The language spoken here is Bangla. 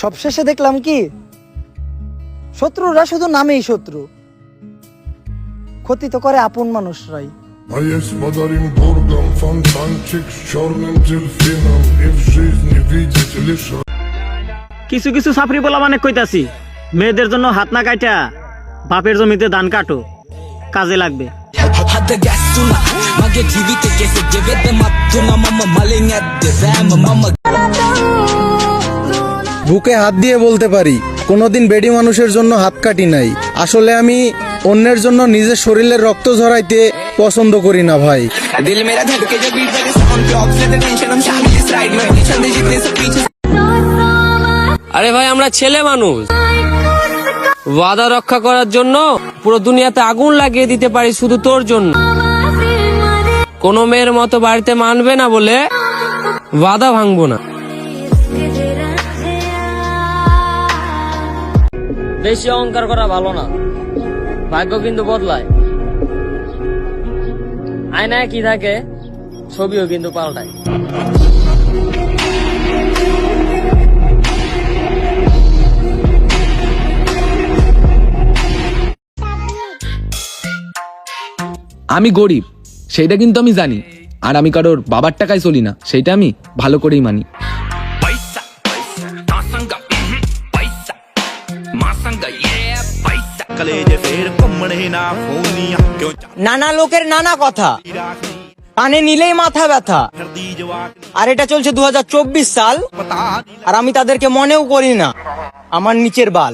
সবশেষে দেখলাম কি শত্রুরা শুধু নামেই শত্রু, ক্ষতি তো করে আপন মানুষরাই। А есть подарим бургам, фонтанчик с черным дельфином. И в жизни видеть лишь... কিছু কিছু সাফরি বলা মানে কইতাছি, মেয়েদের জন্য হাত না কাটা বাপের জমিতে ধান কাটো, কাজে লাগবে। বুকে হাত দিয়ে বলতে পারি কোনোদিন বেডি মানুষের জন্য হাত কাটি নাই। আসলে আমি অন্যের জন্য নিজের শরীরের রক্ত ঝরাইতে পছন্দ করি না ভাই। আরে ভাই, আমরা ছেলে মানুষ, ওয়াদা রক্ষা করার জন্য পুরো দুনিয়াতে আগুন লাগিয়ে দিতে পারি শুধু তোর জন্য। কোনো মেয়ের মতো বাড়িতে মানবে না বলে ওয়াদা ভাঙবো না। বেশি অহংকার করা ভালো না, ভাগ্য কিন্তু বদলায়। আয়নায় কি থাকে ছবিও কিন্তু পাল্টায়। আমি গরিব সেইটা কিন্তু আমি জানি, আর আমি কারোর বাবার টাকায় চলি না সেইটা আমি ভালো করেই মানি। নানা লোকের নানা কথা, কানে নিলেই মাথা ব্যথা। আর এটা চলছে 2024 সাল, আর আমি তাদেরকে মনেও করি না আমার নিচের বাল।